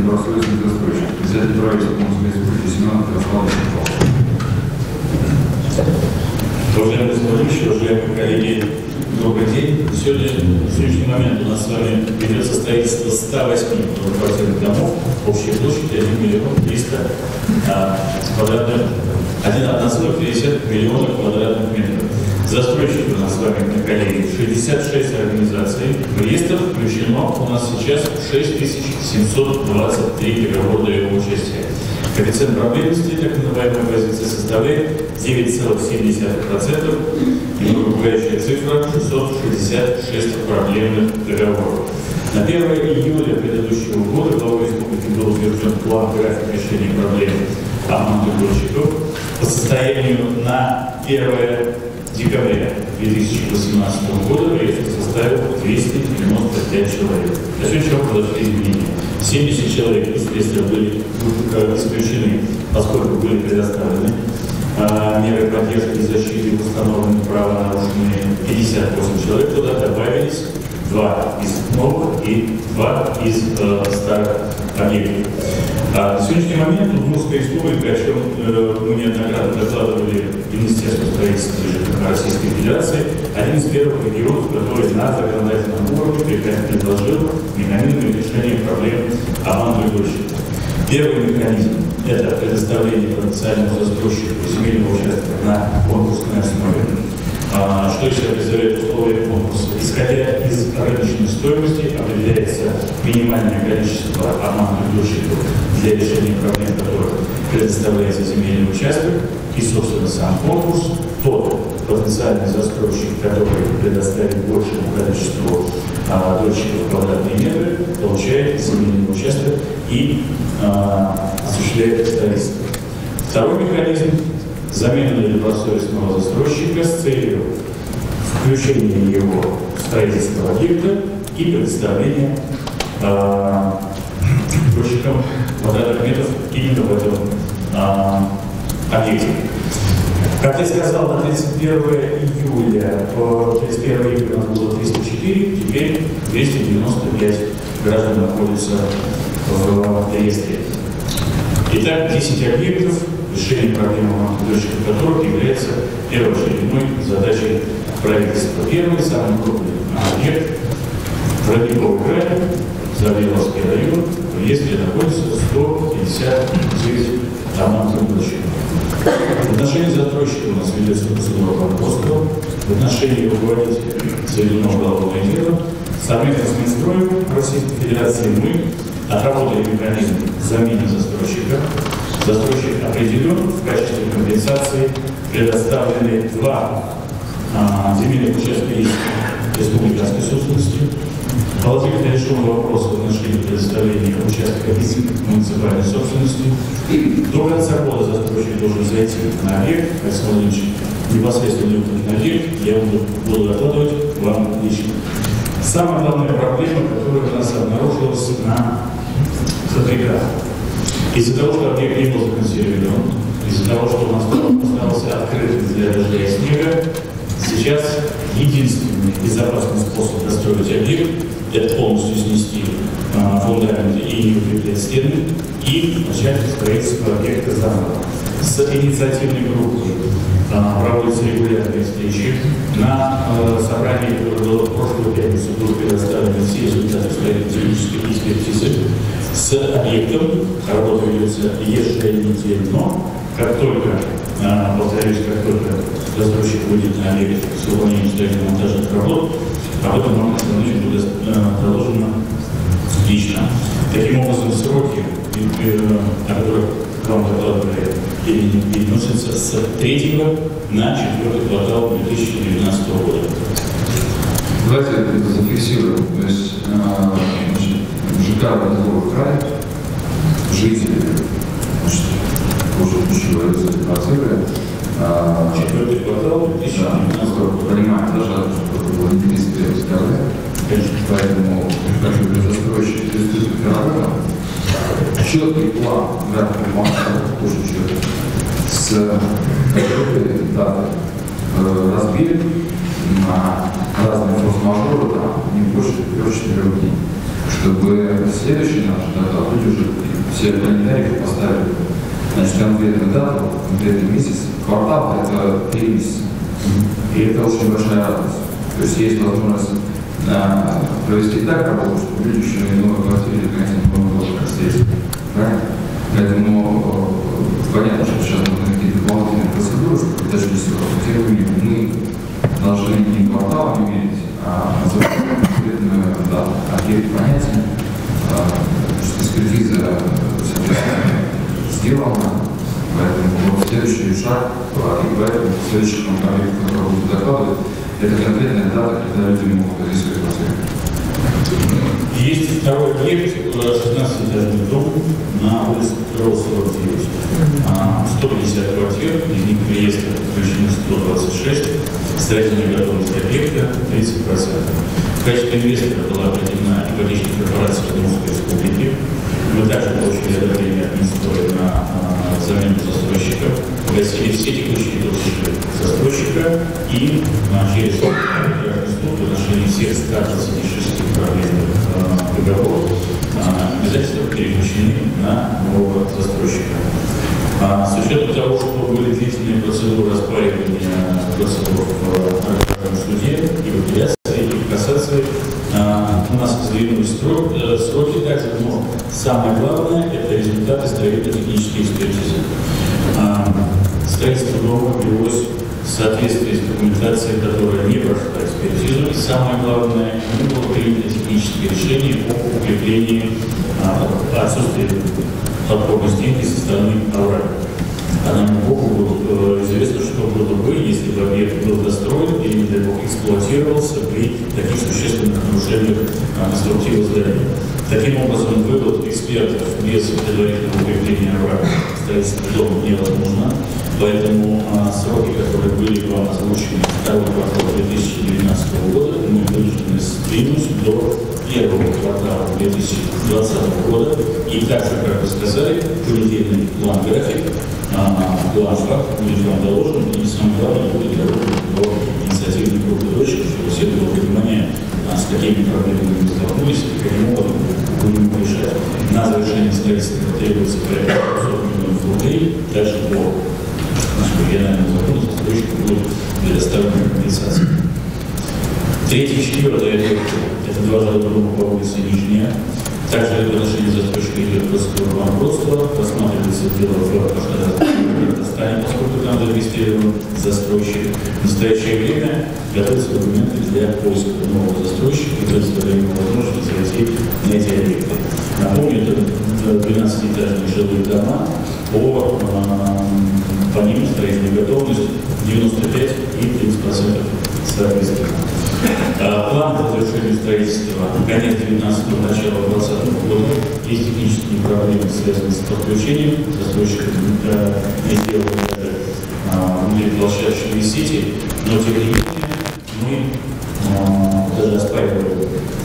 недобросовестных застройщиков. Председатель правительства Московской Республики Семен Ярославович Михайлович. Уважаемый господин Ильич, уважаемые коллеги, добрый день. В сегодняшний момент у нас с вами ведется строительство 108 многоквартирных домов, общая площадь 1 миллион 300 квадратных, 1,150 миллионов квадратных метров. Застройщики у нас с вами, коллеги, 66 организаций. В реестр включено у нас сейчас 6723 переговорного участия. Коэффициент проблемности, так называемая позиция, составляет 9,7%, и пугающая цифра 666 проблемных договоров. На 1 июля предыдущего года главой республики был утвержден план график решения проблем обманутых по состоянию на 1 декабря 2018 года реестр составил 295 человек. На сегодняшний день произошли изменения. 70 человек из реестра были исключены, поскольку были предоставлены меры поддержки и защиты установленных правонарушений. 58 человек туда добавились, 2 из новых и 2 из старых объектов. На сегодняшний момент Удмуртская республика, о чем мы неоднократно докладывали Министерству строительства Российской Федерации, один из первых регионов, который на законодательном уровне предложил механизмы решения проблем обманутых дольщиков. Первый механизм – это предоставление потенциальному застройщику земельного участка на конкурсной основе. Что из себя представляет условия конкурса? Исходя из рыночной стоимости определяется минимальное количество обманутых дольщиков для решения проблем, которых предоставляется земельный участок, и, собственно, сам конкурс. Тот потенциальный застройщик, который предоставит большему количеству дольщиков квадратные метры, получает земельный участок и осуществляет строительство. Второй механизм – замена недобросовестного застройщика с целью включения его в строительство объекта и предоставления дольщикам квадратных метров именно в этом объекте. Как я сказал, на 31 июля у нас было 304, теперь 295 граждан находятся в реестре. Итак, 10 объектов, решение проблемы дольщиков которых является первоочередной задачей правительства. Первый, самый крупный объект – Родниковый край, Завьяловский район, в реестре находится 159 обманутых дольщиков. В отношении застройщика у нас ведется процедура банкротства, в отношении руководителя заведено уголовное дело. Совместно с Минстроем Российской Федерации мы отработали механизм замены застройщика. Застройщик определен, в качестве компенсации предоставлены 2 земельных участка из республиканской собственности. Положительно решен вопрос в отношении предоставления участка из муниципальной собственности. До конца года застройщик должен зайти на объект, Александр Владимирович, непосредственно на объект, я буду докладывать вам лично. Самая главная проблема, которая у нас обнаружилась на Хатриках. Из-за того, что объект не был законсервирован, из-за того, что у нас остался открытым для дождя и снега, сейчас единственный безопасный способ достроить объект – это полностью снести фундамент и не укреплять стены и начать строительство объекта заново. С инициативной группой проводятся регулярные встречи. На собрании, которое было в прошлую пятницу, будут предоставлены все результаты строительно-технической экспертизы. С объектом работа ведется еженедельно. Как только, повторюсь, как только застройщик выйдет на объект с выполнением строительно-монтажных работ, об этом вам будет доложено лично. Таким образом, сроки, о которых вам докладывали, переносятся с 3 на 4 квартал 2019 года. Давайте это зафиксируем. То есть ЖК Родниковый край, жители, уже ключевые квартиры. 4 квартал 2019 года. Понимаем, даже было не 31 декабря. Поэтому, как бы, застройщик действительно феноменом. Четкий план графика маршрута, тоже четкий, с датой разбили на разные форс-мажоры, там не больше 3-4 дней. чтобы следующий наш доклад люди уже все календарики поставили. Значит, конкретную дату, конкретный месяц. Квартал – это 3 месяца. И это очень большая радость. То есть есть возможность провести так работу, чтобы люди еще на новой квартире наконец-то помогут как встретить. Правильно? Поэтому понятно, что сейчас нужны какие-то дополнительные процедуры, чтобы дошли срока. Тем не менее, мы должны не кварталами мерить, а называть конкретную дату. А перед понятием, что экспертиза сделана, поэтому вот следующий шаг, и поэтому следующий компонент, который будет докладывать, это конкретная дата, когда люди могут подписывать квартиру. Есть второй объект, 16-этажный дом на улице Петрова, 49. 150 квартир, из них реестр включено 126, строительная готовность объекта 30%. В качестве инвестора была определена ипотечная корпорация Удмуртской республики. Мы также получили одобрение от Минстроя на замену застройщика, погасили все текущие долги застройщика и через суд в отношении всех 126 проблемных договоров обязательства переключены на нового застройщика. С учетом того, что были длительные процедуры оспаривания процедур в суде и в апелляции, и в кассации, у нас сдвинулись сроки также, но самое главное – это результаты строительно-технической экспертизы. Строительство дома велось в соответствии с документацией, которая не прошла экспертизу. И самое главное, не было принято техническое решение о укреплении отсутствия подпорной стенки со стороны оврага. А нам Богу было известно, что было бы, если бы объект был достроен или, не дай Бог, эксплуатировался при таких существенных нарушениях конструктива здания. Таким образом, вывод экспертов без предварительного укрепления оврага строительства дома невозможно. Поэтому сроки, которые были вам озвучены 2 квартала 2019 года, мы вынуждены сдвинуть до 1 квартала 2020 года. И также, как вы сказали, понедельный план-график, план-факт будет вам доложен, и самое главное, будет доложен до инициативной группы дочек, чтобы все было понимание, с какими проблемами мы столкнулись и каким образом будем решать. На завершение строительства требуется порядка 200 миллионов рублей, даже по нашему региональному закону застройщику будет предоставлена компенсация. Третий и четвертый объект – это 2 жилых дома по улице Нижняя. Также в отношении застройщика идет процедура банкротства, рассматривается дело в Казахстане, поскольку там зарегистрирован застройщик. В настоящее время готовятся документы для поиска нового застройщика и предоставления возможности зайти на эти объекты. Напомню, это 12-этажные жилые дома, по ним строительная готовность 95 и 30% соответственно. План по завершению строительства конец 19-го, начало 2020 года. Есть технические проблемы, связанные с подключением. Застройщик не сделал даже внутриплощадочные сети, но тем не менее мы даже оспаривали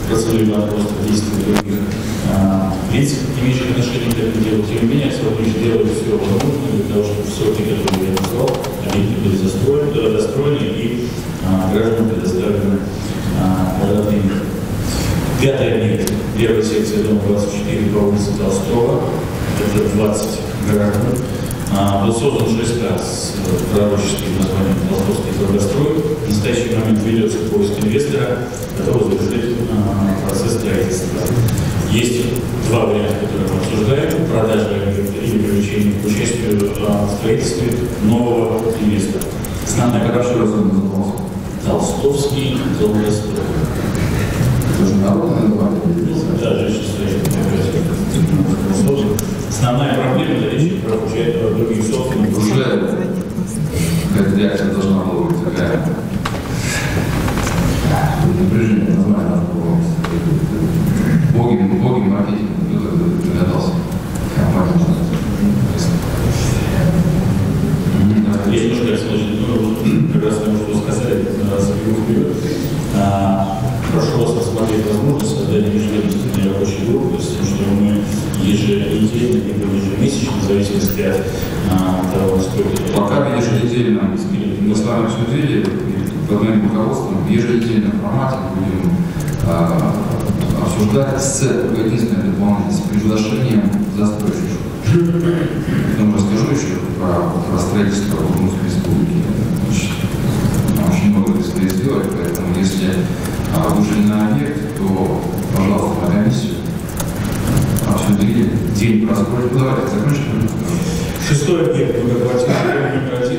процедуру банкротства действий других лиц, имеющих отношение к этому делу. Тем не менее, Сорокич делает все возможное для того, чтобы сроки, которые я назвал, объекты были достроены и гражданам предоставлены родные. Пятый объект, первая секция дома 24 по улице Толстого, это 20 граждан. Был создан ЖСК с пророческим названием «Толстовский трудострой». В настоящий момент ведется поиск инвестора, готовы завершить процесс строительства. Есть 2 варианта, которые мы обсуждаем: продажа объекта или привлечение к участию в строительстве нового инвестора. Основная Хорошо разумно. Толстовский трудострой. Это же народное название. Да, женщина стоит. Основная проблема – речь про других собственников. Уже какая-то реакция должна была быть такая. Напряжение название было. Боги маркетинга, кто-то догадался. Есть немножко сложно, как раз потому, что вы сказали, вперед. Прошу вас рассмотреть возможность создания межведомственной рабочей группы, с тем, что мы еженедельно, либо ежемесячно, в зависимости от того, насколько... Пока еженедельно мы с вами обсудили, под моим руководством, в еженедельном формате будем обсуждать с единственной дополнительной, с приглашением застройщиков. Потом расскажу еще про строительство Удмуртской республики. Очень много предстоит сделать, поэтому если вышли на объект, то, пожалуйста, на комиссию обсудили день просмотра. Давайте закончим. Шестой объект многоквартирный номер 1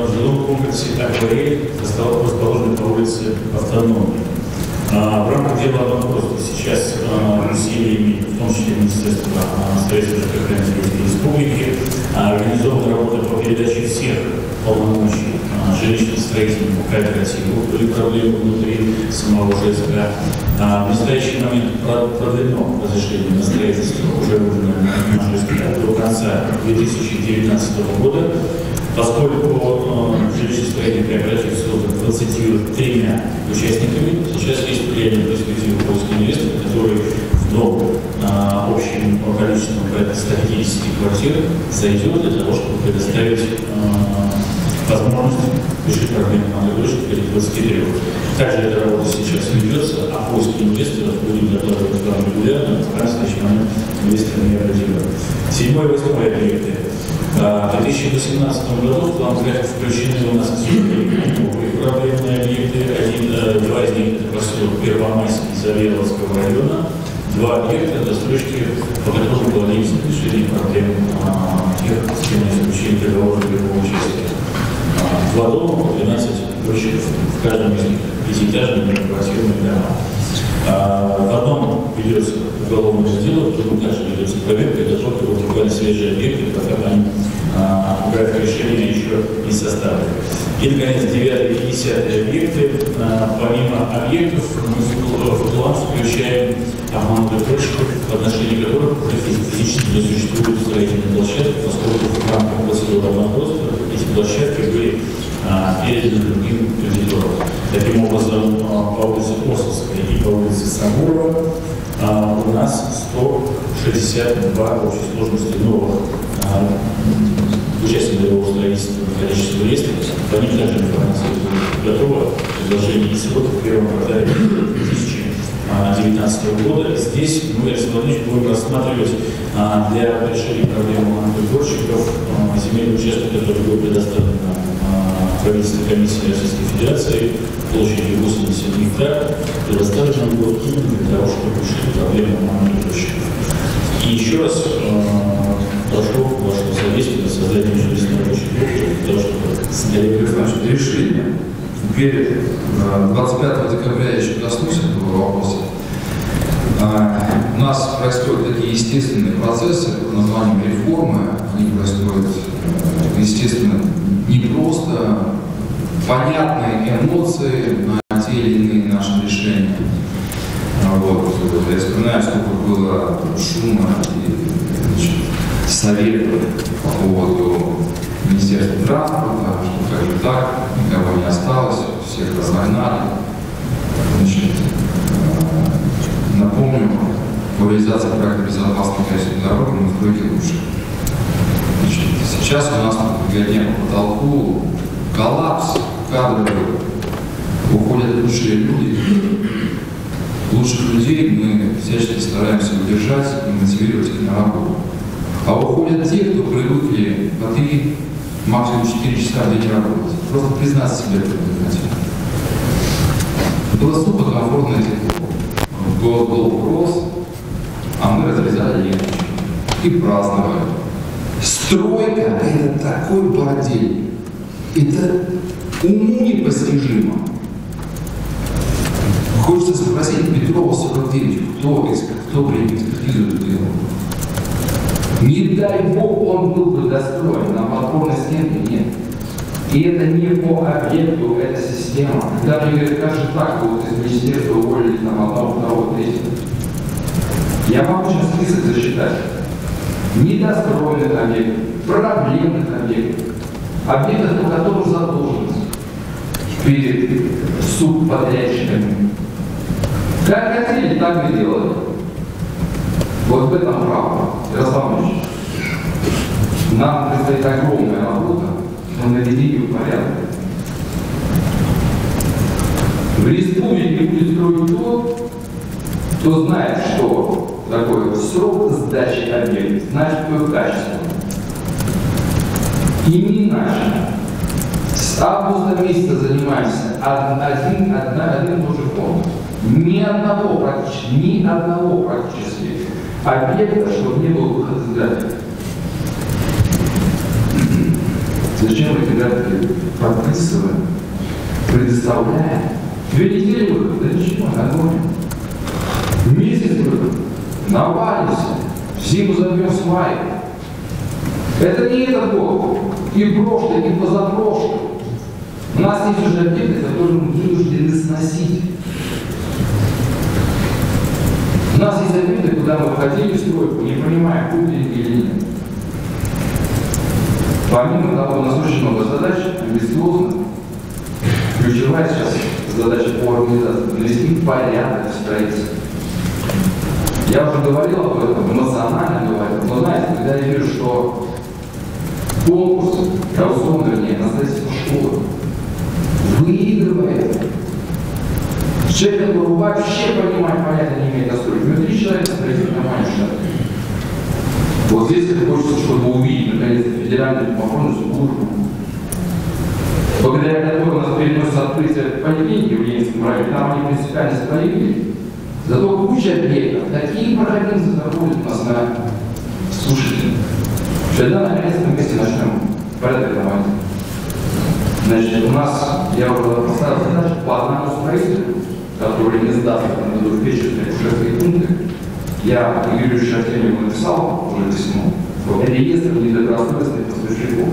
в жилом комплексе «Акварель», расположенный по улице Автономии. В рамках дела об банкротстве сейчас усилиями, в том числе Министерства строительства Российской Республики, организована работа по передаче всех полномочий жилищно-строительному кооперативу, были проблемы внутри самого ЖСК. В настоящий момент продлено разрешение на строительство уже на ЖСК до конца 2019 года, поскольку жилищно-строительный кооператив создан 23 участниками. Сейчас есть реальная перспектива поиска инвестора, который в дом общим количеством порядка 150 квартир зайдет для того, чтобы предоставить возможность решить проблему малой перед 23. Также эта работа сейчас ведется, а поиск инвесторов будет докладывать вам регулярно, в настоящий момент инвесторы не определены. 7 и 8 объекты. В 2018 году в план проекта включены у нас новые проблемные объекты. Два из них это поселок Первомайский Завьяловского района. Два объекта это строчки, по которым планируется решение проблем тех, с кем заключили договор первого участия. Два дома, 12 дочек, в каждом из них пятиэтажные многоквартирные дома. В одном ведется уголовное дело, в другом также ведется проверка, это только буквально свежие объекты, пока они график решения еще не составлены. И, наконец, 9 и 10 объекты. Помимо объектов, мы в план включаем много точек, в отношении которых уже физически не существует строительной площадки, поскольку в рамках процедуры банкротства эти площадки были переданы другим кредиторам. Таким образом, по улице Орсовской и по улице Самурова у нас 162 общей сложности новых участников делового строительства, находящихся в реестре. По ним также информация будет готова. Предложение и сроки в первом квартале 2019 года. Здесь мы, Александр Владимирович, будем рассматривать для решения проблемы надзорщиков земельный участок, который был предоставлен правительственной комиссии Российской Федерации площадью 80 гектар, предоставлен был именно для того, чтобы решить проблему надзорщиков. И еще раз прошу вашего содействия на создание жилищной рабочей группы для того, чтобы снять решение. Перед 25 декабря я еще коснусь этого вопроса. У нас происходят такие естественные процессы под названием реформы. Они происходят, естественно, не просто понятные эмоции на те или иные наши решения. Вот. Я вспоминаю, сколько было шума и советов по поводу Министерства транспорта, что как же так, никого не осталось, всех разогнали. Значит, напомню, по реализации проекта безопасной качественной дороги мы вроде лучше. Значит, сейчас у нас по гоне по потолку коллапс кадровый, уходят лучшие люди. Лучших людей мы всячески стараемся удержать и мотивировать их на работу. А уходят те, кто привыкли по 3, максимум 4 часа в день работать. Просто признать себе это не хотели. Было супер комфортно и тепло. Голод был вопрос, а мы разрезали ленточки и праздновали. Стройка – это такой бордель. Это уму непостижимо. Хочется спросить Петрова 49, кто примет экспертизу это дело. Не дай Бог, он был бы достроен, на подпорной стенке нет. И это не по объекту, это система. Когда мне говорят, как же так, вот из министерства уволили там одного, второго, третьего. Я могу сейчас список зачитать. Недостроенных объектов, проблемных объектов, объектов, по которым задолженность перед субподрядчиками. Как хотели, так и делали. Вот в этом правда. Ярослав Ильич, нам предстоит огромная работа по наведению порядка. В республике будет строить тот, кто знает, свое качество. И не иначе. С августа месяца занимаемся один и тот же фонд. Ни одного практически объекта, чтобы не было выхода из графика. Зачем вы эти графики подписываем, предоставляем? 2 недели выход, да ничего, нормально. Месяц выход, навалимся, зиму забьем сваи. Это не этот год, и прошлый, и позапрошлый. У нас есть уже объекты, которые мы вынуждены сносить. У нас есть объекты, куда мы входили в стройку, не понимая, будет или нет. Помимо того, у нас очень много задач, амбициозных. Ключевая сейчас задача по организации – навести порядок в строительстве. Я уже говорил об этом, эмоционально говорил, но знаете, когда я вижу, что конкурс, аукцион, вернее, на строительство школы выигрывает человек, который вообще понимает, понятия не имеет настройки. Внутри человека строительной компании штата. Вот здесь хочется, чтобы увидеть, наконец-то, федеральную помощную службу, благодаря которой у нас переносится открытие поликлиники в Ленинском районе, там они принципиально справедливы. Зато куча объектов, такие проходимцы заходят у нас на слушатели. Тогда, наконец-то, вместе начнем порядок наводить. Значит, у нас, я уже поставил задачу по одному строителю, который не сдаст на двухпечатные кушетные пункты. Я Игорю Шартеневу написал уже письмо в реестр недобросовестных поставщиков.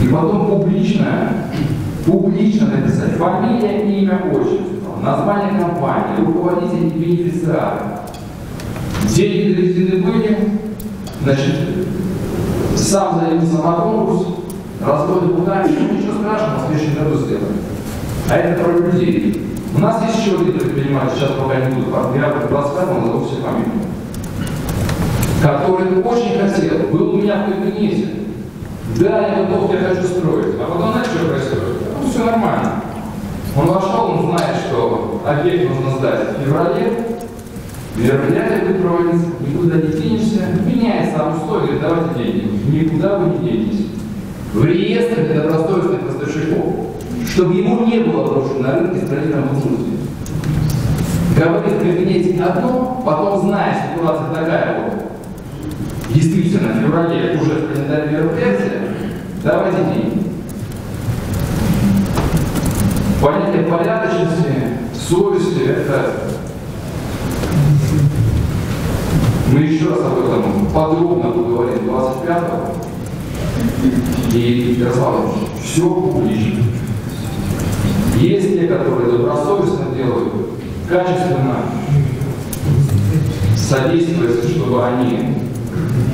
И потом публично написать фамилия, имя, отчество, название компании, руководитель и бенефициары. Деньги доведены были, значит, сам заявился на конкурс, разводы путаем, ничего страшного, в следующем году сделаем. А это про людей. У нас есть еще один предприниматель, сейчас пока не буду, я рассказывал, назову все фамилии, который очень хотел, был у меня в кабинете. Да, я готов, я хочу строить. А потом, знаете, что происходит? Ну, все нормально. Он вошел, он знает, что объект нужно сдать в феврале, мероприятие будет проводиться, никуда не денешься, меняет сам условие, говорит, давайте деньги. Никуда вы не денетесь. В реестр недобросовестных поставщиков, чтобы ему не было брошено на рынке строительного обслуживания. Говорит в кабинете одно, потом зная, ситуация такая вот, действительно, в феврале уже в календаре мероприятия, давайте деньги. Понятие порядочности, совести, это мы еще раз об этом подробно поговорим 25-го. И, Ярослав Ильич, все публично. Есть те, которые добросовестно делают, качественно содействуют, чтобы они,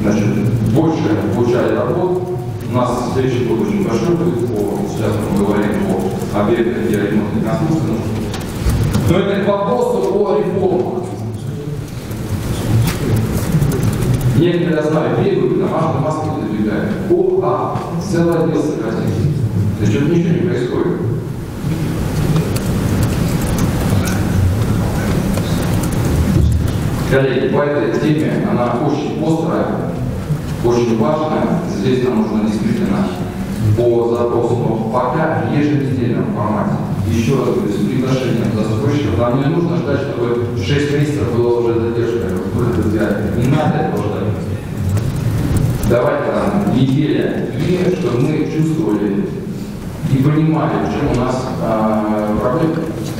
значит, больше получали работу. У нас следующий год очень большой будет, сейчас мы говорим о объектах, где ремонтные конструкции нужны. Но это к вопросу о реформах. Некоторые знают, бегают, домашние маски выдвигают. Целый отдел сократился. Да что-то ничего не происходит. Коллеги, по этой теме, она очень острая, очень важная. Здесь нам нужно действительно по запросу, но пока в еженедельном формате. Еще раз говорю, с приглашением застройщиков. Нам не нужно ждать, чтобы 6 месяцев была уже задержка. Не надо этого ждать. Давайте нам неделя-две, чтобы мы чувствовали и понимали, в чем у нас проблема.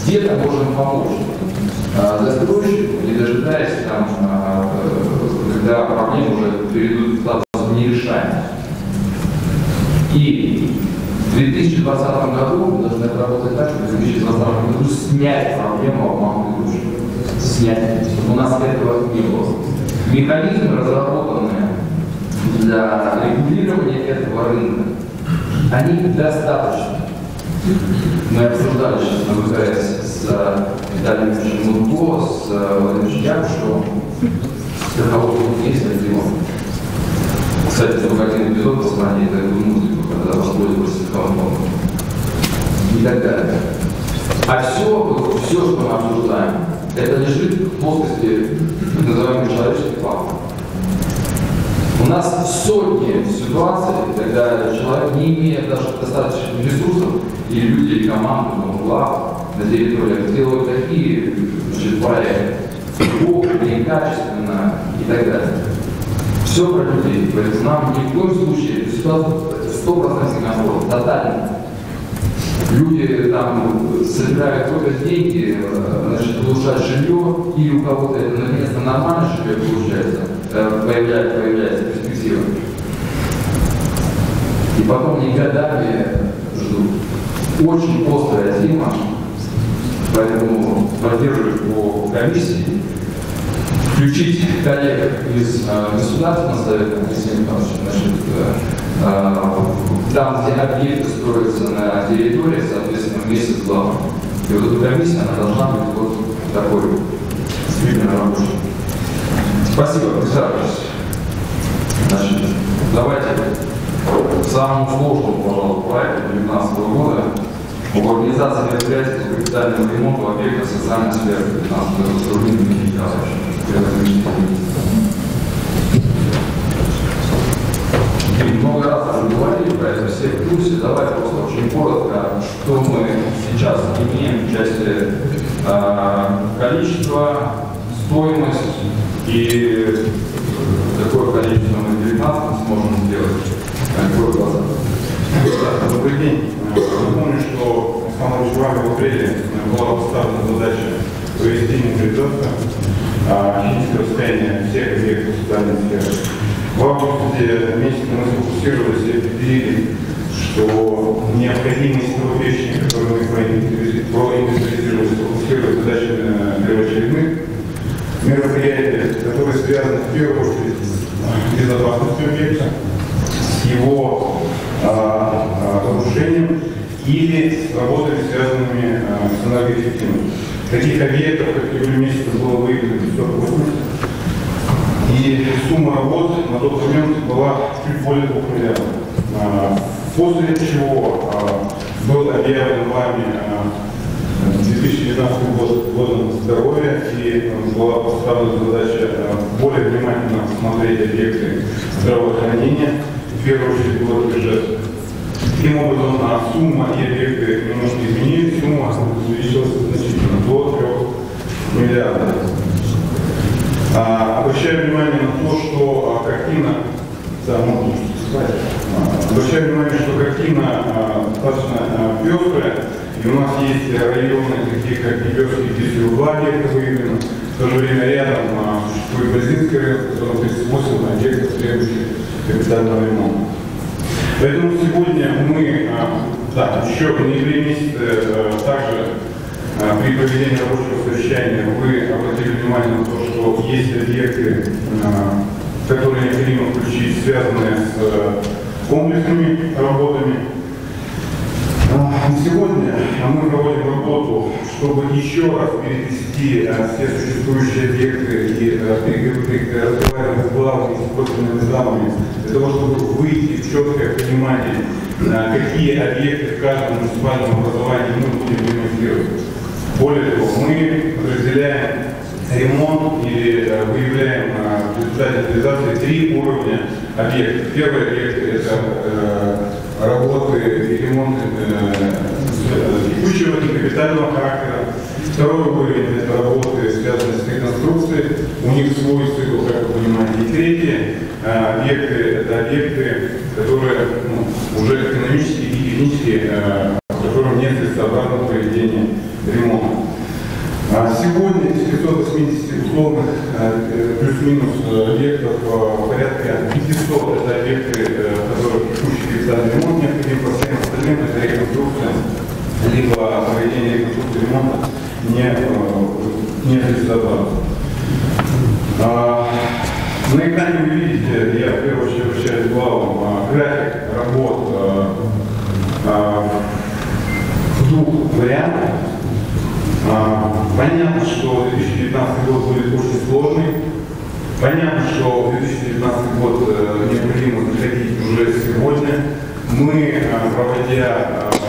Где-то можем помочь застройщику, не дожидаясь, там, когда проблемы уже перейдут в статус нерешаемости. И в 2020 году мы должны работать так, чтобы в 2020 году снять проблему обманутых душ. Снять. У нас этого не было. Механизмы, разработанные для регулирования этого рынка, они достаточно. Мы обсуждали сейчас на ВКС с Виталием Ильичем Мутко, с Владимиром Якушевым, страховой есть отдел. Кстати, только один эпизод посмотреть эту музыку, когда воспользовались страховым фондом. И так далее. А все, что мы обсуждаем, это лежит в плоскости так называемых человеческих фактов. нас сотни ситуаций, когда человек, не имея даже достаточных ресурсов, и люди, или команды, на территории делают такие проекты, плохо, некачественно и так далее. Все про людей. Поэтому нам ни в коем случае ситуация 100% комфорт, тотально. Люди там собирают только деньги, значит, улучшать жилье, и у кого-то это наконец-то нормальное жилье получается, появляется перспектива. И потом не годами ждут. Очень острая тема, поэтому поддерживаю по комиссии. Включить коллег из Государственного совета, там, где объекты строятся на территории, соответственно, вместе с главой. И вот эта комиссия, она должна быть вот такой действительно рабочей. Спасибо, присаживайтесь. Значит, давайте к самому сложному, пожалуйста, проекту 2019 года об организации мероприятий по капитальному ремонту объектов социальной сферы 2015 года с Рубиным Дмитрием Николаевичем. Много раз уже говорили про это, все в курсе. Давайте просто очень коротко, что мы сейчас имеем в части количества, стоимость и какое количество мы в 2019 сможем сделать. Какой глаза? Добрый день. Напомню, что Александр Иванович в апреле была поставлена задача провести инвентаризацию физического состояния всех объектов социальной сферы. В августе месяце мы сфокусировались и определили, что необходимость того перечня, который мы проинвентаризировали, сфокусировать задачи первоочередных мероприятий, которые связаны в первую очередь с безопасностью объекта, с его разрушением или с работами, связанными с энергоэффективностью. Таких объектов, как в июле месяце, было выявлено 580. И сумма работ на тот момент была чуть более 2 миллиардов. После чего был объявлен вами 2019 год годом здоровья, и была поставлена задача более внимательно смотреть объекты здравоохранения, в первую очередь город бюджет. Таким образом, сумма и объекты немножко изменились, сумма увеличилась значительно, до 3 миллиардов. Обращаю внимание на то, что картина, обращаю внимание, что картина достаточно пестрая, и у нас есть районы, такие как Небесский, где всего 2 объекта выявлено, в то же время рядом существует Базинский район, в котором 38 объектов, требующих капитального ремонта. Поэтому сегодня мы, еще в ноябре месяце также при проведении рабочего совещания вы обратили внимание на то, что есть объекты, которые необходимо включить, связанные с комплексными работами. Сегодня мы проводим работу, чтобы еще раз перевести все существующие объекты и разговаривать с главными использованными замами, для того, чтобы выйти в четкое понимание, какие объекты в каждом муниципальном образовании мы будем ремонтировать. Более того, мы разделяем ремонт или выявляем в результате реализации 3 уровня объектов. Первый объект – это работы и ремонт текущего и капитального характера. Второй уровень – это работы, связанные с реконструкцией. У них свой цикл, как вы понимаете. И третий объекты – это объекты, которые уже экономически и технически, в котором нет целесообразного проведения ремонта. Сегодня из 580 условных плюс-минус объектов порядка 500 это объекты, которые текущий капитальный ремонт необходим, по всем остальным это реконструкция, либо проведение реконструкции ремонта не целесообразно. На экране вы видите, я в первую очередь обращаюсь к главам, график работ в 2 вариантах. Понятно, что 2019 год будет очень сложный. Понятно, что 2019 год необходимо заходить уже сегодня. Мы, проводя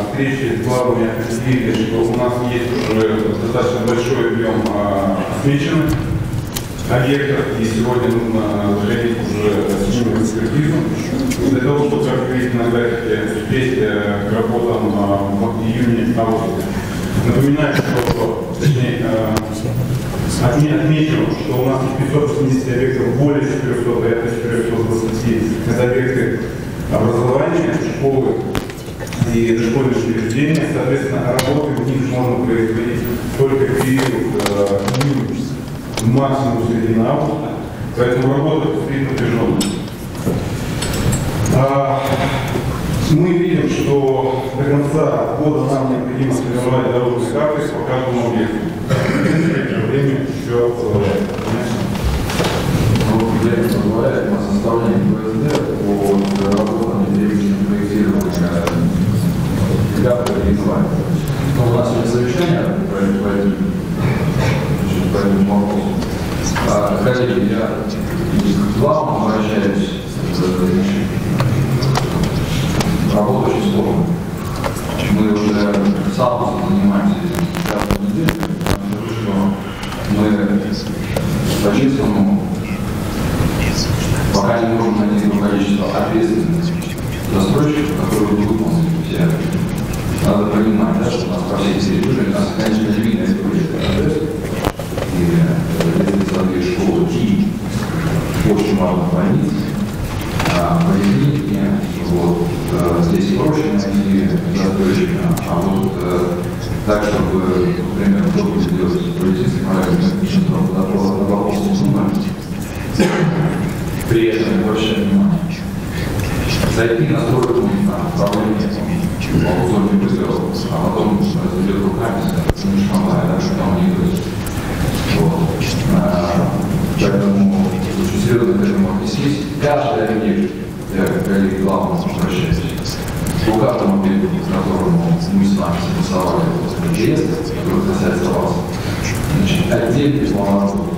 встречи с главами, определили, что у нас есть уже достаточно большой объем отмеченных объектов, и сегодня нужно заходить уже с ними в экспертизу. Для того, чтобы открыть на графике успеть к работам в июне-августе. Напоминаю, что, точнее, отмечу, что у нас из 580 объектов более 400, порядка 420 это объекты образования, школы и дошкольные учреждения. Соответственно, работы в них можно производить только в период максимум середины августа, поэтому работа предстоит напряженная. Мы видим, что до конца года нам необходимо сформировать дорожные карты по каждому объекту. Время еще позволяет. Время позволяет на составление ПСД по работам и требованиям проектирования для реализования. Но у нас есть совещание по этому вопросу. Коллеги, я к вам обращаюсь. Работа очень сложная. Мы уже сам занимаемся этим каждую неделю, но мы по-честному пока не можем найти то количество ответственных застройщиков, которые будут выполнить все. Надо понимать, да, что у нас по всей территории, у нас, конечно, не видно это проект. И детские школы и очень мало больниц, поликлиники, вот, здесь проще найти застройщика, а вот так, чтобы, например, кто-то сделать полицейский на вопрос суммы, при этом не обращая внимания. Зайти на стройку направление по аукциону не сделал, а потом разведет руками, не шмалая, да, что там не будет. Вот. Поэтому очень серьезно к этому отнеслись. Каждый объект, я как коллеги главного обращаюсь, по каждому объекту, к которому мы с вами согласовали интерес, который касается вас, значит, отдельный план работы.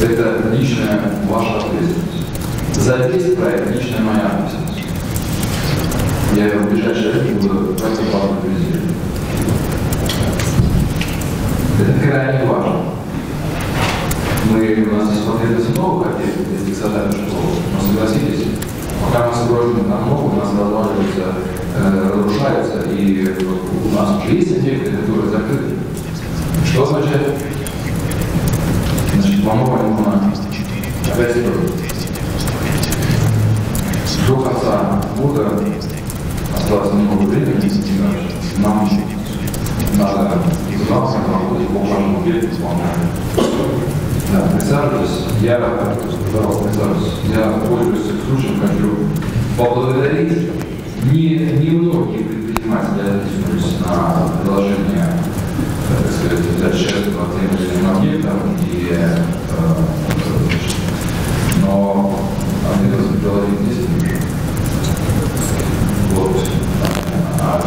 Это личная ваша ответственность. За весь проект личная моя ответственность. Я в ближайшее время буду практиковать президент. Это крайне важно. У нас здесь потребуется новых объектов, если создать школу. Но согласитесь, пока мы строим на новую, у нас разваливаются, разрушаются, и у нас уже есть объекты, которые закрыты. Что означает? Значит, по-новому нужно опять строить. До конца года осталось немного времени, нам надо разобраться работать по каждому объекту исполнения. Да, присаживайтесь. Я пользуюсь случаем, хочу поблагодарить немногие предприниматели откликнулись на предложение, так сказать, взять часть по тем или иным объектам, но они разговаривали здесь. Вот. А в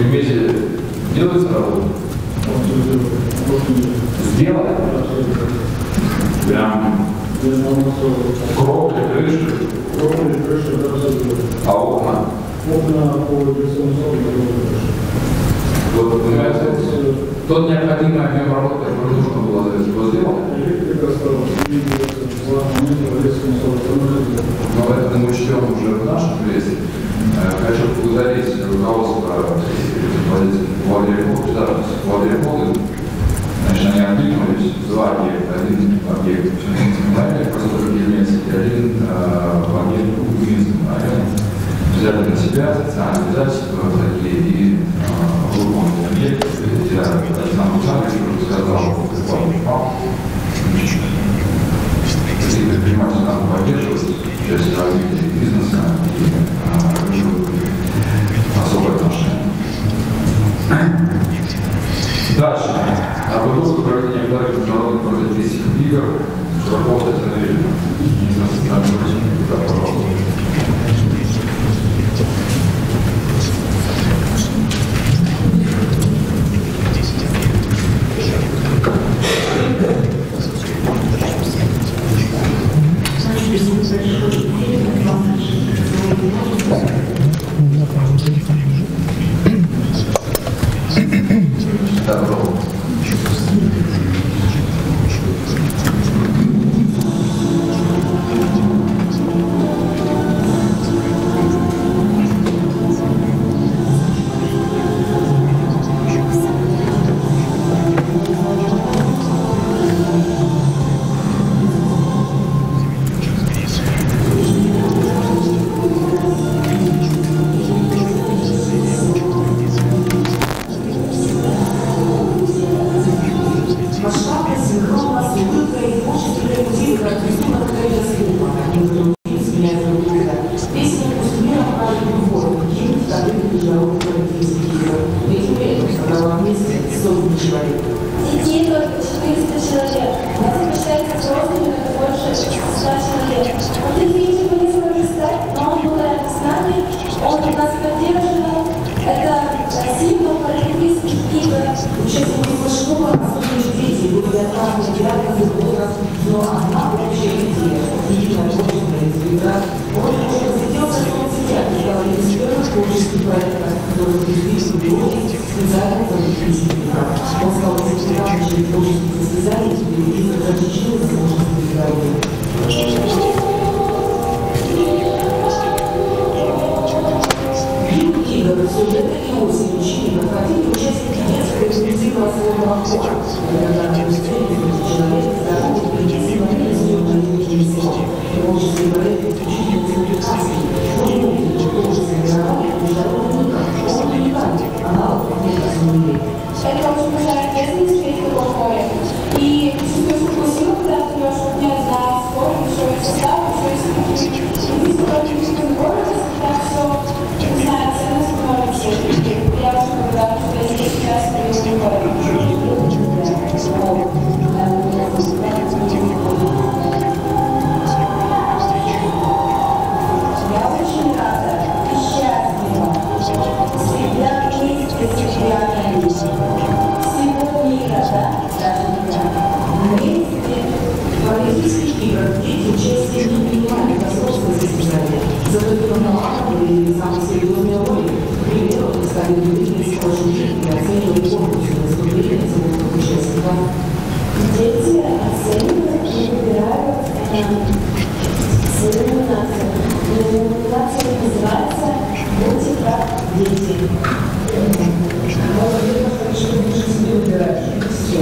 Лимете делается работа? Сделали? Прям кровли, крыши? Кровли, крыши, а окна? Окна по операционному крыши. Вот, понимаете, тот необходимый объем работы, который нужно было сделать. Электрика осталась, два момента в операционном. Но это мы учтем уже в нашем прессе. Хочу поблагодарить руководство Владимира Моды. Значит, они откликнулись, два объекта. Один объект в Финском районе, поскольку Ельмецкий, один объект в Минском районе. Взяли на себя социальные обязательства такие и выполнили объекты. Я Александр Александрович уже сказал, что упал. Если предприниматели надо поддерживать, часть развития бизнеса и особое отношение. Дальше. Подготовка проведения вторых международных паралимпийских игр. Работать на пожалуйста. общая идея, единая творческая звезда. Он уже засветился в соцсетях и стал одним из первых творческих проектов, которые пришли в люди специально за выпускника. Он стал результатом через творческих состязаний и телевизор различил возможности здоровья. Сюжеты и осень учили проходили участники детского эксклюзивного свободного хора. Когда на выступлении человек здоровый принесли на место творческие проекты исключительно публикации. Он увидел, что творческое мировое международный никак. Он уникальный, аналог неразумный. Это очень большая ответственность перед такой хорой. И чувствуешь такую силу, когда ты можешь поднять на скорость, еще и состав, еще и спикер. И здесь только чувствуешь гордость, когда все, не знаю, ценность становится. Я очень благодарна, что я здесь сейчас и говорю. Я очень рада и счастлива. Всегда есть прекрасная жизнь. Всего мира, да? Даже мира. Вместе. Политических игр дети участие не принимали на взрослые состязания. Зато их налагали самые серьезные роли. К примеру, стали любители сложных и оценивали конкурсы на выступления самих участников. Дети оценивают и выбирают свою номинацию. Номинация называется «Будьте как дети». Может, я хочу лучше себе выбирать. Все,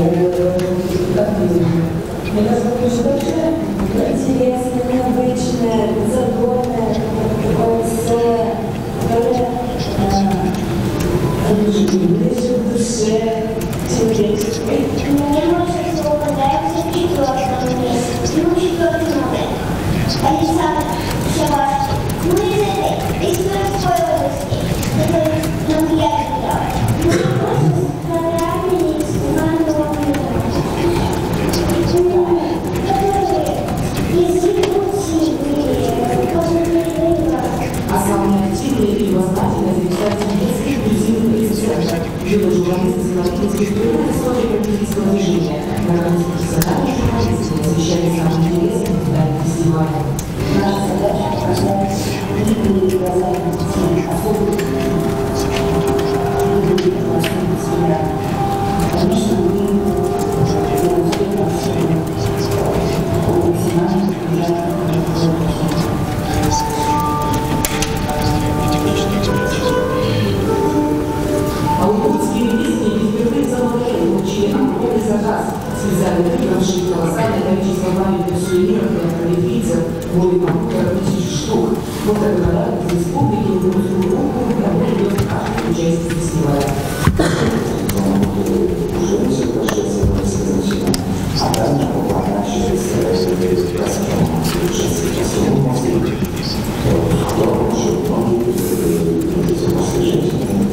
как вы. Меня зовут Ждача. Интересное, необычное, задорное, такое веселое, которое лежит в душе человеческой. Мне больше всего понравился четвертый месяц. Ну, четвертый номер. Александр Шабаш. Мы из Тверской области. Это нам приятно делать. Мы просто понравились Иванову А самые активные и любознательные замечательные детские инклюзивные рецепты. Юные журналисты Зеленогорской впервые истории политического движения. На профессиональные журналисты освещали самые интересные детали фестиваля. Наша задача – показать видные глаза детей, особенно видные глаза себя. Конечно, мы не успеем максимально А удмуртские телевидения впервые замолвали, получили огромный заказ. Специально выигравшие колоссальное количество памятных сувениров и автолитвийцев, более тысяч штук. Вот такой подарок из республики удмуртскую руку домой идет каждый участник фестиваля. А также поворачивается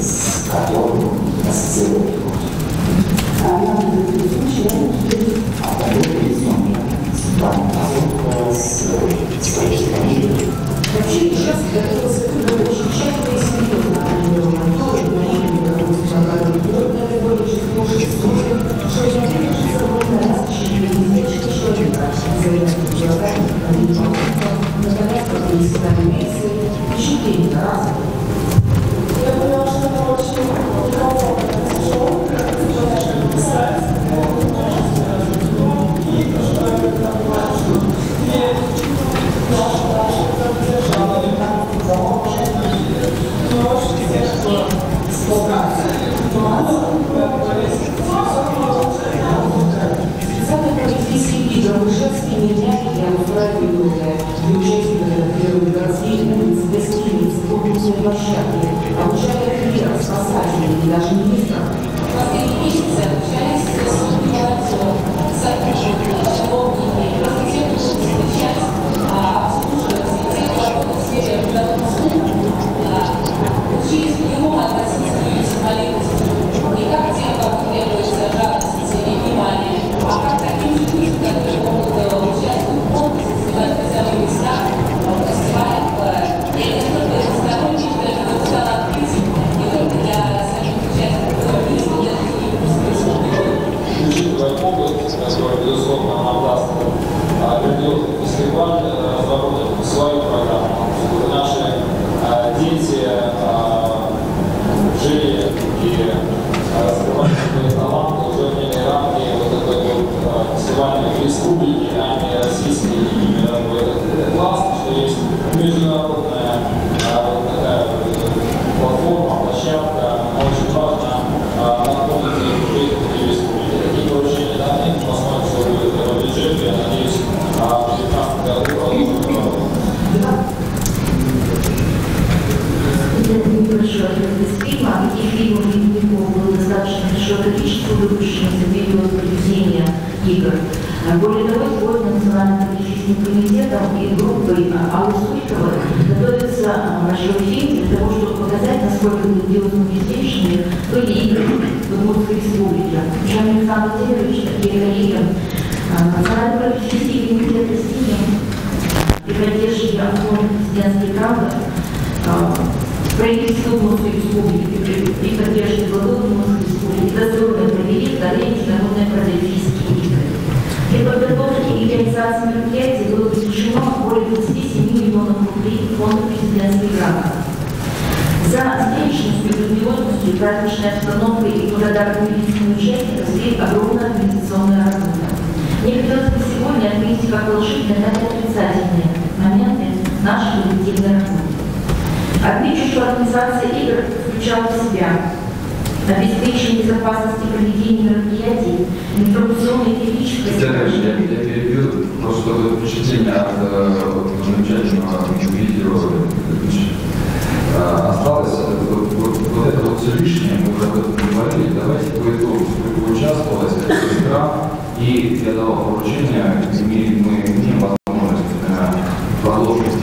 с которым ассоциирует. Она вообще сейчас готовился к очень тщательно и серьезно анимированной моторе, на ней готовился шагальный плод на любой чистошек службы, что я держится ровно раз в 4 недель человека, заявляет географии, наконец, как и испытали месяцы, впечатление разное. Я поняла, что это очень комфортно. Шоу, Специальные политические игры Ижевские медляки для устраивания для участников первых городских улиц, гостиниц, публичной площадки, обучали курьеров, спасателей и даже министров. Последние месяцы общались с молодежью, с школьниками, просто те, кто встречать, обслуживать, те, кто работает в сфере учились по-другому относиться к инвалидности. Не как тем, кому требуется жалость и внимание, а как таким же людям, которые могут участвовать в конкурсах, снимать хотя бы места, в фестивалях. Я не только сторонник, даже написала открытие, не только для самих участников, но и для других. следственным комитетом и группой Аллы Суйковой готовится большой фильм для того, чтобы показать, насколько грандиозными успешными были игры в Удмуртской республике. Жан Александр Владимирович, такие коллеги, Национальный политический комитет России при поддержке президентской правды правительства Удмуртской республики при поддержке главы Удмуртской республики достойно провели вторые международные паралимпийские игры. Для подготовки и реализации мероприятий было привлечено более 27 миллионов рублей фонда президентской гранта. За зрелищностью, грандиозностью, праздничной обстановкой и благодарными лицами участников стоит огромная организационная работа. Мне хотелось бы сегодня отметить как положительные, так и отрицательные моменты нашей коллективной работы. Отмечу, что организация игр включала в себя обеспечение безопасности проведения мероприятий, информационной и технической... Я перебью, просто чтобы впечатление от замечательного видео осталось. Вот это вот все лишнее, мы уже об этом говорили. Давайте по итогу, сколько участвовалось, это игра, и я давал поручение, мы имеем возможность продолжить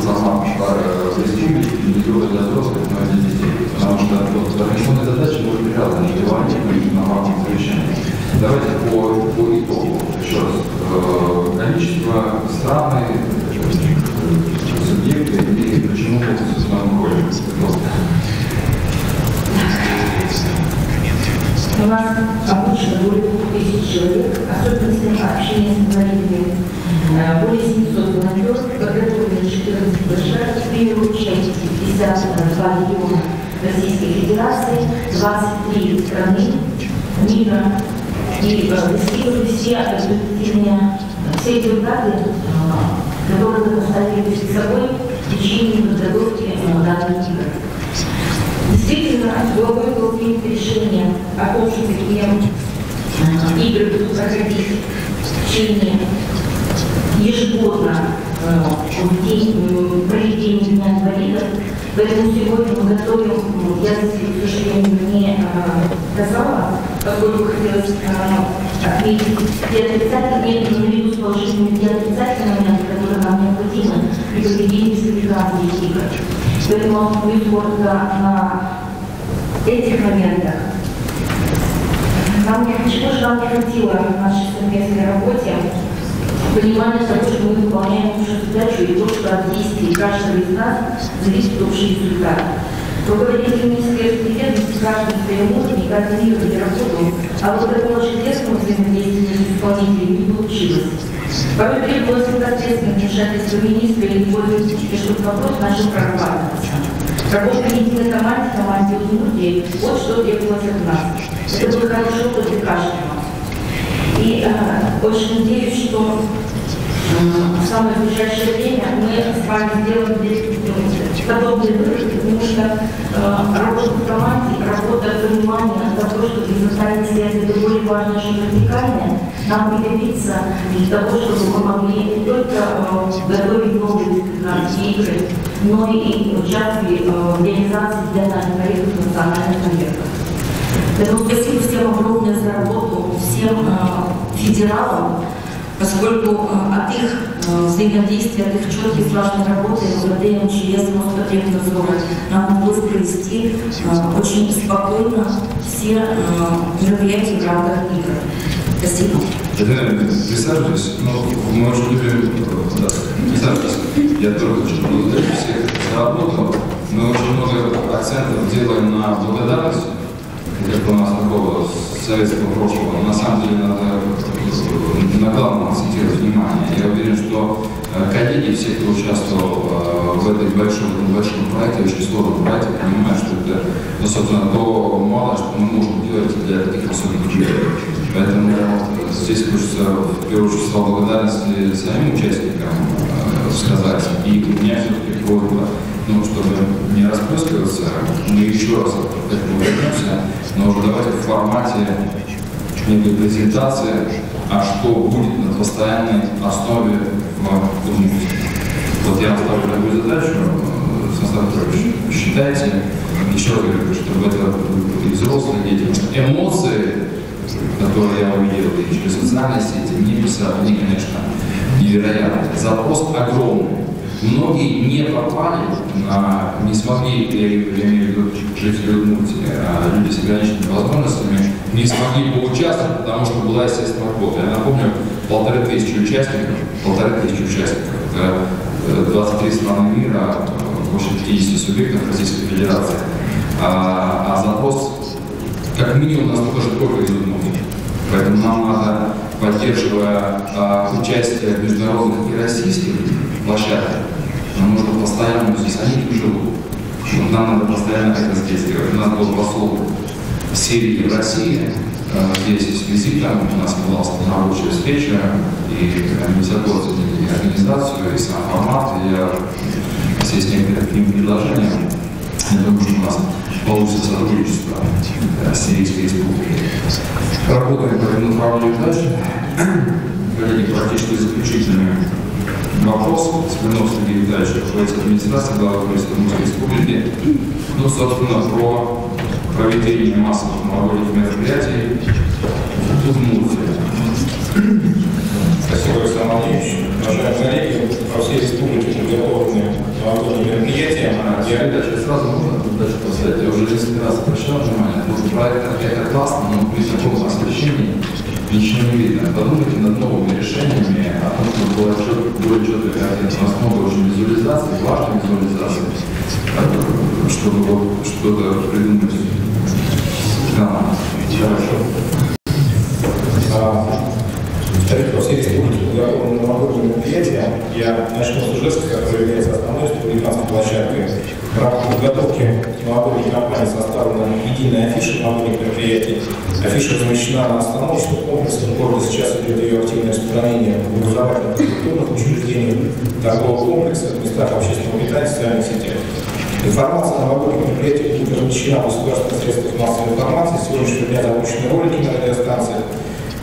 сама республики, не только для взрослых, но и для детей. Потому что организационные задачи мы решали не регламентируем на рамках совещания. Давайте по итогу еще раз. Количество стран, субъекты и почему нам роль. У нас обычно более 2000 человек, особенно общение с инвалидами, более 700 волонтеров, подготовлены 14 держав, приняли участие 52 региона Российской Федерации, 23 страны мира. И достигли все результаты, которые мы поставили перед собой в течение подготовки данных игр. Действительно, главой было принято решение о том, что такие игры будут проходить в течение ежегодно в день проведения Дня инвалидов. Поэтому сегодня мы готовим, я здесь, к сожалению, не сказала, поскольку хотелось отметить те отрицательные, но наряду с положительными те отрицательные моменты, которые нам необходимы при проведении республиканских игр. Поэтому мы коротко на этих моментах. Чего же нам не хватило в нашей совместной работе? Понимание того, что мы выполняем нашу задачу и то, что от действий каждого из нас зависит общий результат. Руководитель Министерства ведомости каждый своей уровне, координировали работу, а вот такого же тесного взаимодействия с исполнителем не получилось. Порой требовалось непосредственно вмешательство министра или пользователя, чтобы вопрос начал прорабатываться. Работа в единой команде Удмуртии, вот что требовалось от нас. Это был хороший опыт для каждого. И очень надеюсь, что в самое ближайшее время мы с вами сделаем подобные выводы, потому что работа в команде, работа понимания того, что горизонтальная связь это более важно, чем вертикальная, нам пригодится для того, чтобы мы могли не только готовить новые республиканские игры, но и участвовали в реализации для наших проектов национальных проектов. Поэтому спасибо всем огромное за работу, всем федералам, поскольку от их взаимодействия, от их четкой слаженной работы МВД, МЧС, Моспотребнадзора нам удалось провести очень спокойно все мероприятия в рамках игр. Спасибо. Присаживайтесь. Мы очень любим... Присаживайтесь. Я тоже хочу поблагодарить всех за работу. Мы очень много акцентов делаем на благодарность, как у нас такого советского прошлого. На самом деле надо на главном акцентировать внимание. Я уверен, что коллеги, все, кто участвовал в этой большом проекте, очень сложном проекте, понимают, что это, собственно, то мало, что мы можем делать для таких высоких людей. Поэтому здесь хочется в первую очередь слова благодарности самим участникам сказать. И у меня все-таки просьба, чтобы не расплескиваться, мы еще раз к этому вернемся, но уже давайте в формате некой презентации, а что будет на постоянной основе в Удмуртии. Вот я ставлю такую задачу, Станислав Петрович, считайте, еще раз говорю, чтобы это были взрослые дети, эмоции, которые я увидел, и через социальные сети, мне писали, они, конечно, не невероятный. Запрос огромный. Многие не попали, не смогли, я имею в виду жители Удмуртии, люди с ограниченными возможностями, не смогли поучаствовать, потому что была естественная квота. Я напомню, 1500 участников, это 23 страны мира, больше 50 субъектов Российской Федерации. А запрос как минимум настолько же только из Удмуртии. Поэтому нам надо, поддерживая участие в международных и российских площадках, нам нужно постоянно, здесь они не живут. Нам надо постоянно это здесь делать. У нас был посол в Сирии и в России, здесь с визитом, у нас была рабочая встреча, и они высоко оценили организацию, и сам формат, и я здесь некоторые таким предложениям. Я думаю, что у нас получится сотрудничество с Сирийской республикой. Работаем по этому направлению дальше. Коллеги, практически заключительный вопрос. Смирнов Сергей Витальевич, руководитель администрации главы Удмуртской республики. Ну, собственно, про проведение массовых новогодних мероприятий в Удмуртии. Спасибо, Александр Владимирович. Уважаемые коллеги, по всей республике подготовлены новогодние мероприятия. Я дальше сразу можно дальше поставить. Я уже несколько раз обращал внимание, потому что проект это классно, но при таком освещении ничего не видно. Подумайте над новыми решениями, о том, чтобы была более четкая картина. У нас много очень визуализаций, важных визуализаций, чтобы вот что-то придумать. Да, хорошо. По всей республике подготовлены новогодние мероприятия. Я начну с Ижевска, который является основной республиканской площадкой. В рамках подготовки новогодней кампании составлена единая афиша новогодних мероприятий. Афиша размещена на остановочных комплексах города. Сейчас идет ее активное распространение в образовательных культурных учреждениях, торговых комплексах, местах общественного питания, социальных сетях. Информация о новогодних мероприятиях будет размещена в государственных средствах массовой информации. С сегодняшнего дня запущены ролики на радиостанциях.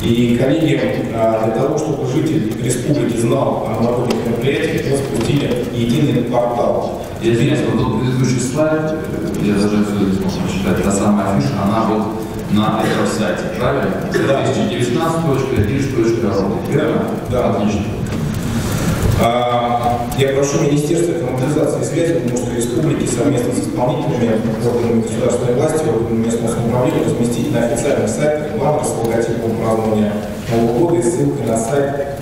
И коллеги, для того, чтобы житель республики знал о новогодних мероприятиях, мы запустили единый портал. Я извиняюсь, вот тот предыдущий слайд, я даже отсюда не смог прочитать, та самая афиша, она вот на этом сайте, правильно? 2019.иж.ру, верно? Да. Отлично. Я прошу Министерство информатизации и связи Удмуртской республики совместно с исполнителями органами государственной власти, органами местного самоуправления разместить на официальных сайтах баннер с логотипом празднования Нового года и ссылкой на сайт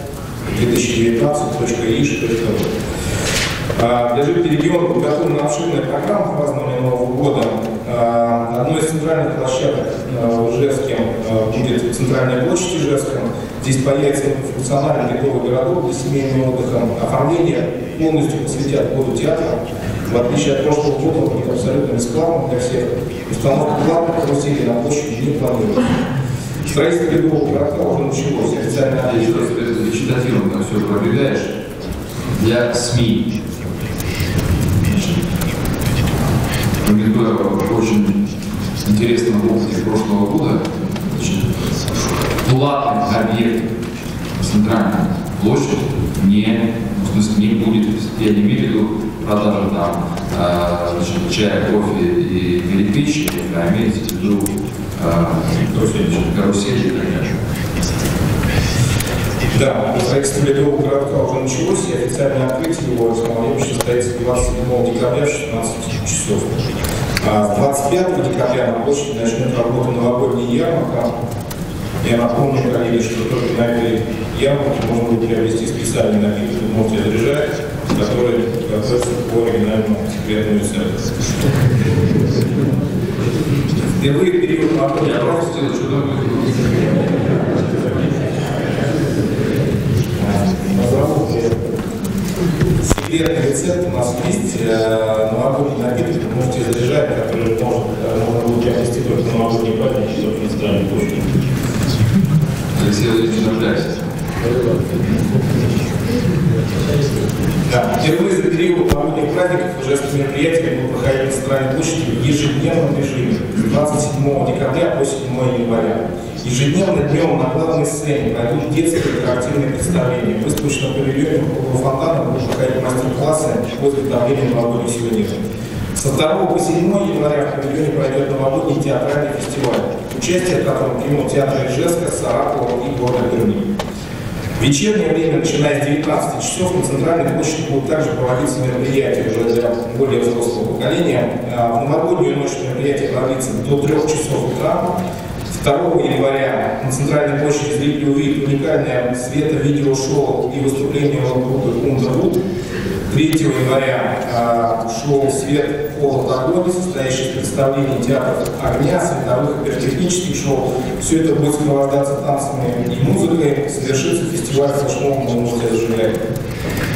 2019.иш.ру. Для жителей региона подготовлена обширная программа празднования Нового года. Одной из центральных площадок в Ижевске будет центральная площадь Ижевска. Здесь появится функциональный ледовый городок для семейного отдыха. Оформление полностью посвятят году театра. В отличие от прошлого года, он будет абсолютно бесплатным для всех. Установка главных каруселей на площади не планируется. Строительство ледового городка уже началось. Официально Вегетативно все пробегаешь для СМИ. Очень интересном опыте прошлого года. Платный объект центральной площади не будет, я не имею в виду продажи там чая, кофе и перепечи, а имеется в виду карусели и так далее. Да, строительство ледового городка уже началось, и официальное открытие его состоится 27 декабря в 16 часов. С 25 декабря на площади начнет работу новогодняя ярмарка. Я напомню, коллеги, что только на этой ярмарке можно будет приобрести специальный напиток «Удмуртия заряжает», который готовится по оригинальному секретному рецепту. Впервые в период новогодней секретный рецепт у нас есть. Новогодний напиток «Удмуртия заряжает», который можно будет приобрести только на новогодние праздники, только на центральной площади. Алексей Владимирович, нуждайся. Да, впервые за период новогодних праздников ижевские мероприятия будут проходить на центральной площади в ежедневном режиме с 27 декабря по 7 января. Ежедневно днем на главной сцене пройдут детские интерактивные представления. В выставочном павильоне около фонтана будут проходить мастер-классы по изготовлению новогодних сувениров. Со 2 по 7 января в павильоне пройдет новогодний театральный фестиваль, участие в котором примут театры Ижевска, Саратова и города Перми. В вечернее время, начиная с 19 часов, на центральной площади будут также проводиться мероприятия уже для более взрослого поколения. В новогоднюю ночь мероприятие продлится до 3 часов утра. 2 января на центральной площади зрители увидят уникальное свето-видео-шоу и выступление группы Underwood. 3 января шоу «Свет, холод, огонь», состоящее из представлений театров огня, световых и пиротехнических шоу. Все это будет сопровождаться танцами и музыкой. Совершится фестиваль флешмоба «Мы музыка зажигает».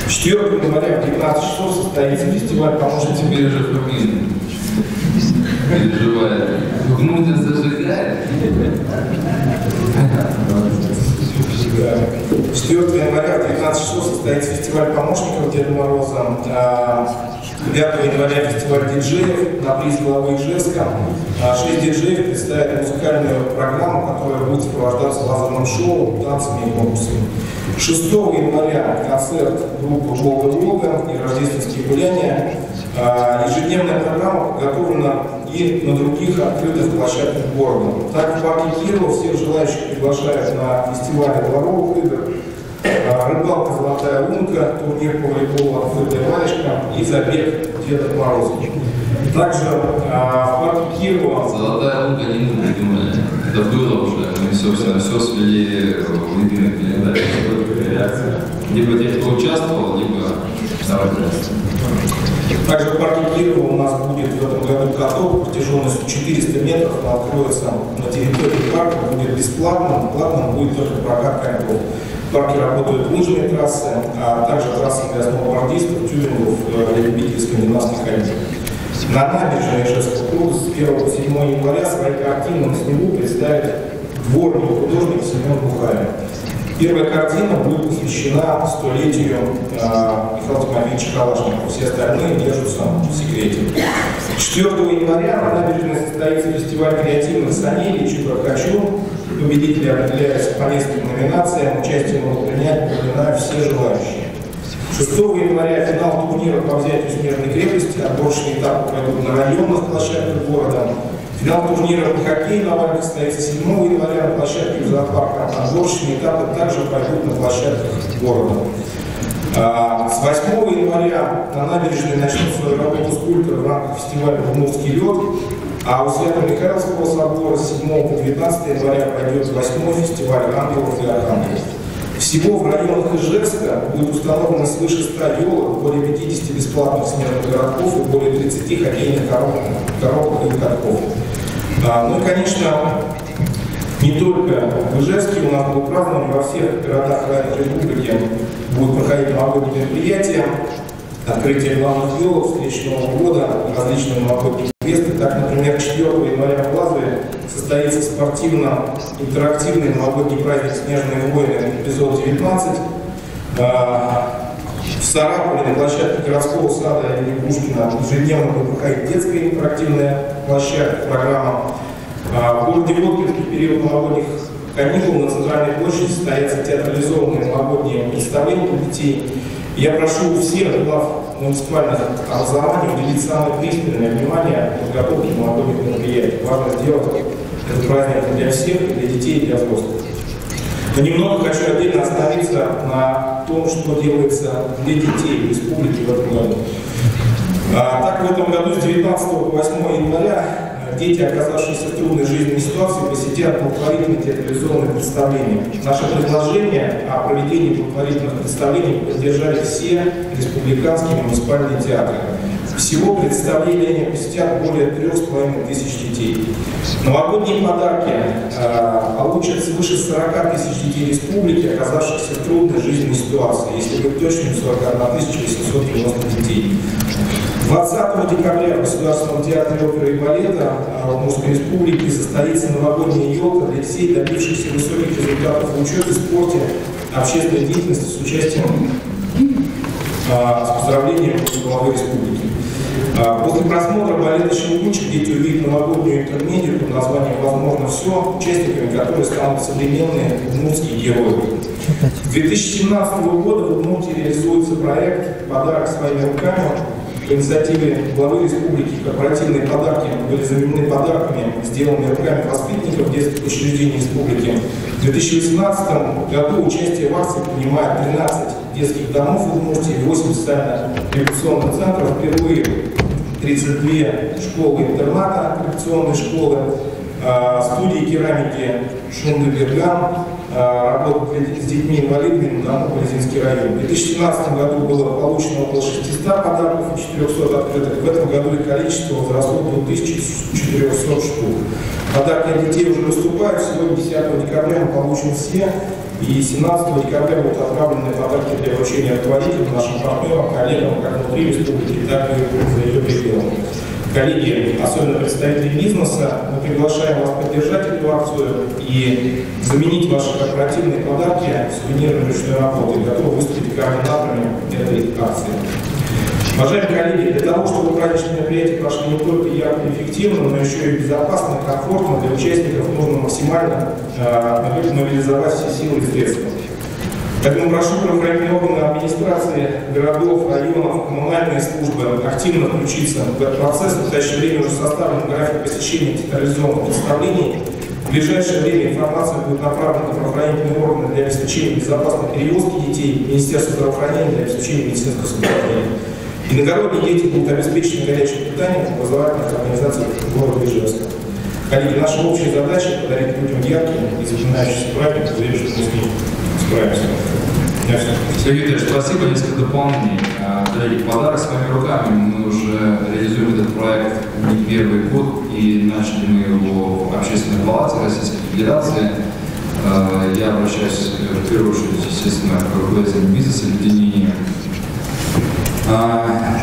4 января в 19 часов состоится фестиваль «Помощник». Теперь же фамилия переживает. Музыка зажигает. 4 января в 19 часов состоится фестиваль помощников Деда Мороза. 5 января фестиваль диджеев на приз главы Ижевска. 6 диджеев представят музыкальную программу, которая будет сопровождаться лазерным шоу, танцами и конкурсами. 6 января концерт группы «Волга-Волга» и рождественские гуляния. Ежедневная программа подготовлена и на других открытых площадках города. Так, в парке Кирова всех желающих приглашают на фестиваль дворовых игр, рыбалка «Золотая лунка», турнир по волейболу «Открытая варежка» и забег Деда Мороза. Также в парке Кирова... «Золотая лунка» не мы придумали. Это было уже. Мы, собственно, все свели в единый календарь. Либо те, кто участвовал, либо давайте. Также в парке Кирова у нас будет в этом году каток протяженностью 400 метров. Он откроется на территории парка, будет бесплатным. Платным будет только прокат коньков. В парке работают лыжные трассы, а также трассы для сноубордистов, тюбингов для любителей скандинавских ходьбы. На набережной Ижевского пруда с 1 по 7 января свои картины на снегу представит дворник художник Семен Бухарин. Первая картина будет посвящена столетию Михаила Тимофеевича Калашникова. Все остальные держатся в секрете. 4 января на набережной состоится фестиваль креативных саней «Лечу как хочу». Победители определяются по нескольким номинациям. Участие могут принять, напоминаю, все желающие. 6 января финал турнира по взятию Снежной крепости. Отборочные этапы пройдут на районных площадках города. Финал турнира по хоккею на вальках состоится 7 января на площадке в зоопарке. Отборочные этапы также пройдут на площадках города. С 8 января на набережной начнут свою работу скульпторы в рамках фестиваля «Удмуртский лед». А у Свято-Михайловского собора с 7 по 19 января пройдет 8-й фестиваль ангелов и архангелов. Всего в районах Ижевска будет установлено свыше 100 елок, более 50 бесплатных снежных городков и более 30 хоккейных коробок и катков. Ну и, конечно, не только в Ижевске у нас будут празднования, во всех городах районов республики будут проходить новогодние мероприятия, открытие главных елок, встречи Нового года, различные новогодние квесты. Так, например, 4 января в Лазове состоится спортивно-интерактивный новогодний праздник «Снежные войны» эпизод 19. В Сарапуле на площадке городского сада имени Пушкина ежедневно будет проходить детская интерактивная площадка, программа. В городе Воткинске в период новогодних каникул на центральной площади состоятся театрализованные новогодние представления для детей. Я прошу всех глав муниципальных образований уделить самое пристальное внимание подготовке новогодних мероприятий. Важно сделать этот праздник для всех, и для детей, и для взрослых. Но немного хочу отдельно остановиться на том, что делается для детей в республике в этом году. Так, в этом году с 19 по 8 января дети, оказавшиеся в трудной жизненной ситуации, посетят благотворительные театрализованные представления. Наше предложение о проведении благотворительных представлений поддержали все республиканские муниципальные театры. Всего представления посетят более 3500 детей. Новогодние подарки получат свыше 40 тысяч детей республики, оказавшихся в трудной жизненной ситуации. Если быть точным, 41 890 детей. 20 декабря в Государственном театре оперы и балета Удмуртской республики состоится новогодняя елка для детей, добившихся высоких результатов в учебе, спорте, общественной деятельности с участием, с поздравлением главы республики. После просмотра балета «Щелкунчик» дети увидят новогоднюю интермедию под названием «Возможно все», участниками которой станут современные удмуртские герои. С 2017 года в Удмуртии реализуется проект «Подарок своими руками». По инициативе главы республики корпоративные подарки были заменены подарками, сделанными руками воспитанников детских учреждений республики. В 2018 году участие в акции принимает 13 детских домов в Удмуртии и 8 социально-рекреационных центров. Впервые 32 школы-интерната, коррекционные школы, студии керамики Шунды-Берган, работают с детьми-инвалидами на Палезинский район. В 2017 году было получено около 600 подарков и 400 открыток. В этом году их количество возросло до 1400 штук. Подарки от детей уже выступают. Сегодня, 10 декабря, мы получим все. И 17 декабря будут отправлены подарки для вручения руководителям, нашим партнерам, коллегам, как внутри республики, так и за ее пределами. Коллеги, особенно представители бизнеса, мы приглашаем вас поддержать эту акцию и заменить ваши корпоративные подарки сувенирной ручной работы, готовы выступить координаторами этой акции. Уважаемые коллеги, для того, чтобы праздничные мероприятия прошли не только ярко и эффективно, но еще и безопасно и комфортно, для участников нужно максимально мобилизовать все силы и средства. Поэтому прошу правоохранительные органы администрации городов, районов, коммунальные службы активно включиться в этот процесс. В настоящее время уже составлен график посещения театрализованных представлений. В ближайшее время информация будет направлена на правоохранительные органы для обеспечения безопасной перевозки детей, Министерство здравоохранения для обеспечения медицинского сопровождения. Иногородние дети будут обеспечены горячим питанием в образовательных организациях города Ижевска. Коллеги, наша общая задача – подарить людям яркий и запоминающийся праздник, уверен, что мы с ним справимся. Сергей Викторович, спасибо. Несколько дополнений. Коллеги, подарок своими руками. Мы уже реализуем этот проект не первый год, и начали мы его в Общественной палате Российской Федерации. Я обращаюсь в первую очередь, естественно, к руководителям бизнес-объединения.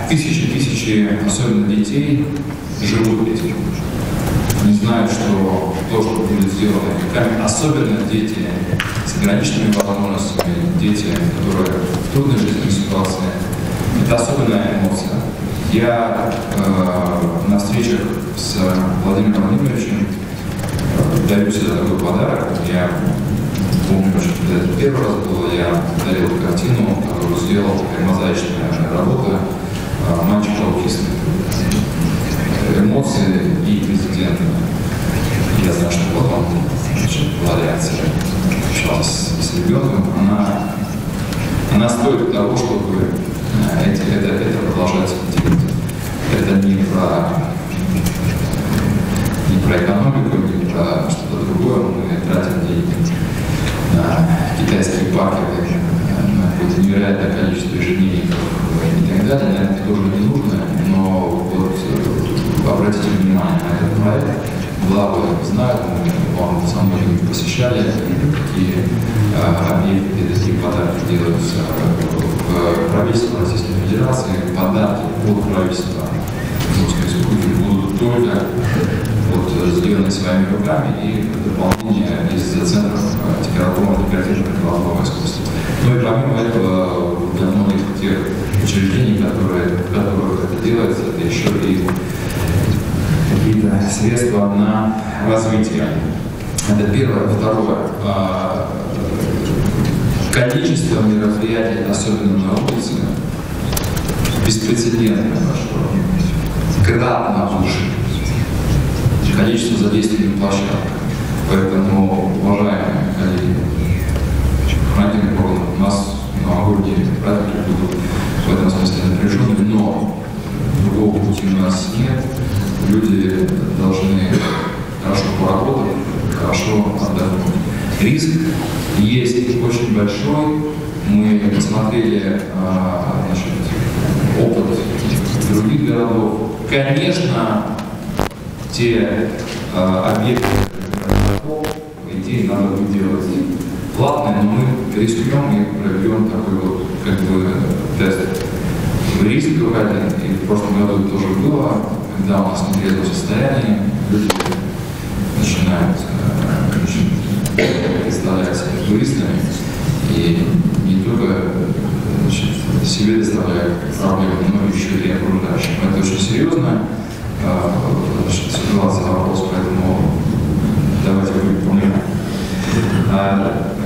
Тысячи, особенно детей, живут этим. Не знают, что то, что будет сделано руками, особенно дети с ограниченными возможностями, дети, которые в трудной жизненной ситуации, это особенная эмоция. Я на встречах с Владимиром Владимировичем дарю всегда такой подарок. Я помню, что когда это первый раз было, я дарил картину, которую сделал такая мозаичная работа «Мальчик-аутист». Эмоции и президента. Я знаю, что вот он, Владимир, общался с ребенком, она стоит того, чтобы это продолжать делать. Это не про экономику, не про что-то другое. Мы тратим деньги на китайские пакеты, на какое-то невероятное количество ежедневников и так далее. На это тоже не нужно, но вот обратите внимание на этот проект. Главы знают, мы со мной посещали, какие объекты, такие подарки делаются в правительстве Российской Федерации. Подарки от правительства Удмуртской Республики будут только сделаны своими руками и дополнение из центров декоративно-прикладного искусства. Ну и помимо этого, для многих тех учреждений, в которых это делается, это еще и какие-то средства на развитие. Это первое. Второе. Количество мероприятий, особенно на улице, беспрецедентное прошло. Кратно выше. Количество задействованных площадок. Поэтому, уважаемые коллеги, хранительные органы, у нас новогодние праздники будут в этом смысле напряженные, но другого пути у нас нет. Люди должны хорошо поработать, хорошо отдохнуть. Риск есть очень большой. Мы посмотрели опыт других городов. Конечно, те объекты, по идее, надо будет делать платные, но мы рискнем и проведем такой вот тест. Риск один, и в прошлом году это тоже было, когда у нас в нетрезвом состоянии люди начинают представлять себя туристами и не только себе доставляют проблемы, но еще и окружающим. Это очень серьезно. Ситуация, вопрос, поэтому давайте будем помнить.